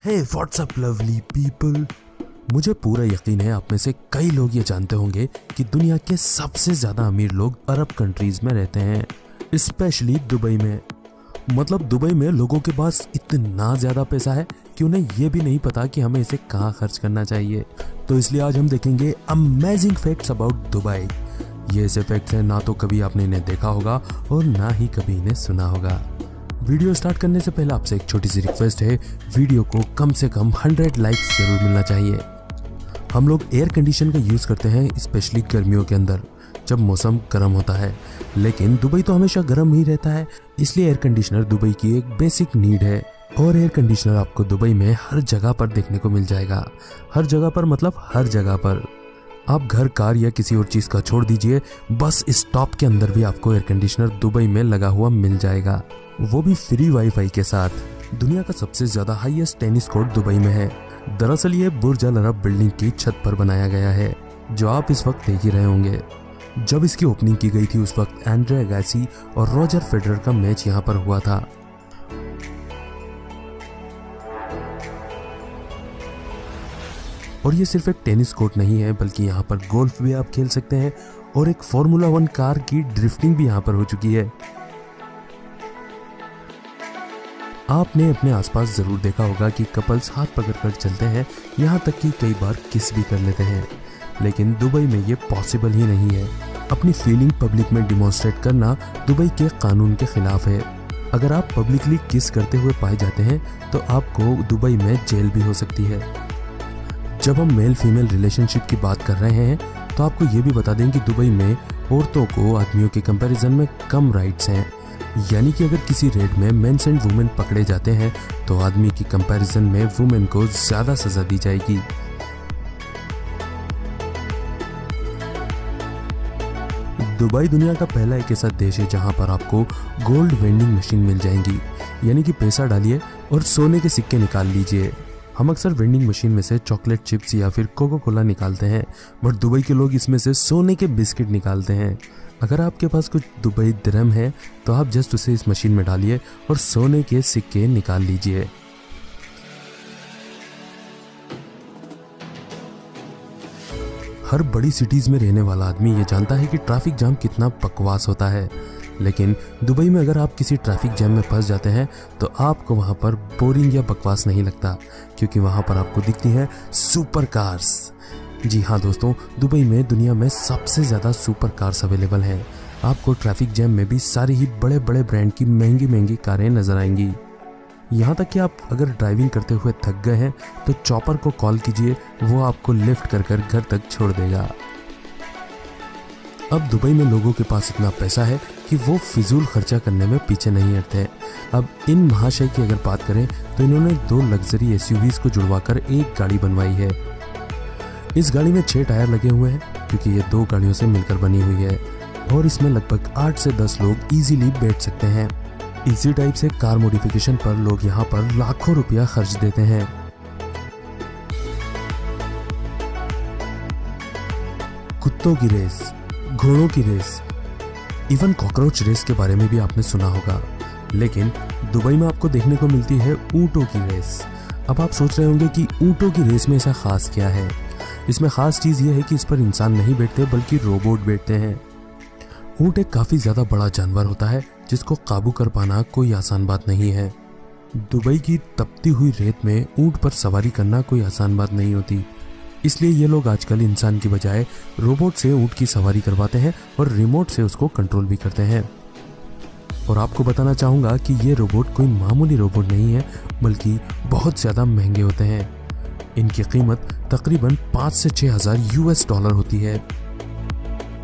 हे WhatsApp lovely people, मुझे पूरा यकीन है आप में से कई लोग ये जानते होंगे कि दुनिया के सबसे ज़्यादा अमीर लोग अरब कंट्रीज़ में रहते हैं, स्पेशली दुबई में। मतलब दुबई में लोगों के पास इतना ज़्यादा पैसा है कि उन्हें ये भी नहीं पता कि हमें इसे कहाँ खर्च करना चाहिए। तो इसलिए आज हम देखेंगे अमेजिंग फैक्ट्स अबाउट दुबई। ये ऐसे फैक्ट्स हैं ना तो कभी आपने इन्हें देखा होगा और ना ही कभी इन्हें सुना होगा। वीडियो स्टार्ट करने से पहले आपसे एक छोटी सी रिक्वेस्ट है, वीडियो को कम से कम 100 लाइक्स जरूर मिलना चाहिए। हम लोग एयर कंडीशन का यूज़ करते हैं स्पेशली गर्मियों के अंदर जब मौसम गर्म होता है, लेकिन दुबई तो हमेशा गर्म ही रहता है, इसलिए एयर कंडीशनर दुबई की एक बेसिक नीड है। और एयर कंडीशनर आपको दुबई में हर जगह पर देखने को मिल जाएगा। हर जगह पर मतलब हर जगह पर। आप घर, कार या किसी और चीज़ का छोड़ दीजिए, बस स्टॉप के अंदर भी आपको एयर कंडीशनर दुबई में लगा हुआ मिल जाएगा, वो भी फ्री वाईफाई के साथ। दुनिया का सबसे ज़्यादा हाईएस्ट टेनिस कोर्ट दुबई में है। दरअसल ये बुर्ज अल अरब बिल्डिंग की छत पर बनाया गया है, जो आप इस वक्त देख ही रहे होंगे। जब इसकी ओपनिंग की गई थी उस वक्त एंड्रे अगासी और रॉजर फेडरर का मैच यहाँ पर हुआ था। और ये सिर्फ एक टेनिस कोर्ट नहीं है, बल्कि यहाँ पर गोल्फ भी आप खेल सकते हैं और एक फॉर्मूला 1 कार की ड्रिफ्टिंग भी यहाँ पर हो चुकी है। आपने अपने आसपास जरूर देखा होगा कि कपल्स हाथ पकड़कर चलते हैं, यहाँ तक कि कई बार किस भी कर लेते हैं, लेकिन दुबई में ये पॉसिबल ही नहीं है। अपनी फीलिंग पब्लिक में डिमॉन्स्ट्रेट करना दुबई के कानून के खिलाफ है। अगर आप पब्लिकली किस करते हुए पाए जाते हैं तो आपको दुबई में जेल भी हो सकती है। जब हम मेल फीमेल रिलेशनशिप की बात कर रहे हैं तो आपको ये भी बता दें कि दुबई में औरतों को आदमियों के कंपैरिजन में कम राइट्स हैं। यानी कि अगर किसी रेड में मेंस एंड वुमेन पकड़े जाते हैं तो आदमी की कंपैरिजन में वुमेन को ज़्यादा सज़ा दी जाएगी। दुबई दुनिया का पहला एक ऐसा देश है जहां पर आपको गोल्ड वेंडिंग मशीन मिल जाएंगी, यानी कि पैसा डालिए और सोने के सिक्के निकाल लीजिए। हम अक्सर वेंडिंग मशीन में से चॉकलेट चिप्स या फिर कोको कोला निकालते हैं, बट दुबई के लोग इसमें से सोने के बिस्किट निकालते हैं। अगर आपके पास कुछ दुबई दिरहम है तो आप जस्ट उसे इस मशीन में डालिए और सोने के सिक्के निकाल लीजिए। हर बड़ी सिटीज़ में रहने वाला आदमी ये जानता है कि ट्रैफिक जाम कितना बकवास होता है, लेकिन दुबई में अगर आप किसी ट्रैफिक जैम में फंस जाते हैं तो आपको वहाँ पर बोरिंग या बकवास नहीं लगता, क्योंकि वहाँ पर आपको दिखती हैं सुपर कार्स। जी हाँ दोस्तों, दुबई में दुनिया में सबसे ज़्यादा सुपर कार्स अवेलेबल हैं। आपको ट्रैफिक जैम में भी सारी ही बड़े बड़े ब्रांड की महंगी महंगी कारें नज़र आएंगी। यहाँ तक कि आप अगर ड्राइविंग करते हुए थक गए हैं तो चॉपर को कॉल कीजिए, वो आपको लिफ्ट कर कर घर तक छोड़ देगा। अब दुबई में लोगों के पास इतना पैसा है कि वो फिजूल खर्चा करने में पीछे नहीं हटते। अब इन महाशय की अगर बात करें तो इन्होंने 2 लग्जरी एसयूवीज को जुड़वाकर एक गाड़ी बनवाई है। इस गाड़ी में 6 टायर लगे हुए हैं, क्योंकि ये 2 गाड़ियों से मिलकर बनी हुई है, और इसमें लगभग 8 से 10 लोग इजीली बैठ सकते हैं। इसी टाइप से कार मॉडिफिकेशन पर लोग यहाँ पर लाखों रुपया खर्च देते हैं। कुत्तों की रेस, घोड़ों की रेस, इवन कॉकरोच रेस के बारे में भी आपने सुना होगा, लेकिन दुबई में आपको देखने को मिलती है ऊंटों की रेस। अब आप सोच रहे होंगे कि ऊंटों की रेस में ऐसा खास क्या है। इसमें खास चीज़ यह है कि इस पर इंसान नहीं बैठते बल्कि रोबोट बैठते हैं। ऊंट एक काफ़ी ज़्यादा बड़ा जानवर होता है जिसको काबू कर पाना कोई आसान बात नहीं है। दुबई की तपती हुई रेत में ऊंट पर सवारी करना कोई आसान बात नहीं होती, इसलिए ये लोग आजकल इंसान की बजाय रोबोट से ऊंट की सवारी करवाते हैं और रिमोट से उसको कंट्रोल भी करते हैं। और आपको बताना चाहूँगा कि ये रोबोट कोई मामूली रोबोट नहीं है, बल्कि बहुत ज़्यादा महंगे होते हैं। इनकी कीमत तकरीबन 5 से 6 हज़ार $US होती है।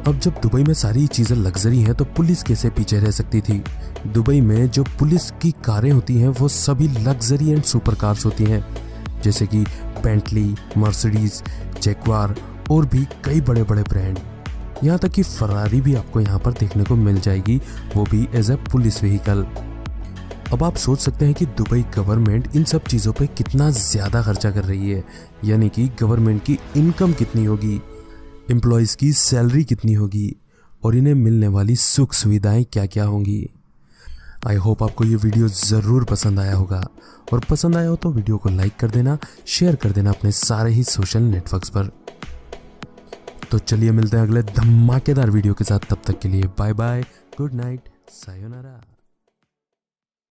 अब जब दुबई में सारी चीज़ें लग्जरी हैं तो पुलिस कैसे पीछे रह सकती थी। दुबई में जो पुलिस की कारें होती हैं वो सभी लग्जरी एंड सुपर कार्स होती हैं, जैसे कि बेंटली, मर्सिडीज, जैगवार और भी कई बड़े बड़े ब्रांड। यहाँ तक कि फरारी भी आपको यहाँ पर देखने को मिल जाएगी, वो भी एज ए पुलिस व्हीकल। अब आप सोच सकते हैं कि दुबई गवर्नमेंट इन सब चीज़ों पे कितना ज़्यादा खर्चा कर रही है, यानी कि गवर्नमेंट की इनकम कितनी होगी, एम्प्लॉयज़ की सैलरी कितनी होगी और इन्हें मिलने वाली सुख सुविधाएं क्या क्या होंगी। आई होप आपको ये वीडियो ज़रूर पसंद आया होगा, और पसंद आया हो तो वीडियो को लाइक कर देना, शेयर कर देना अपने सारे ही सोशल नेटवर्क्स पर। तो चलिए मिलते हैं अगले धमाकेदार वीडियो के साथ, तब तक के लिए bye bye, good night, sayonara.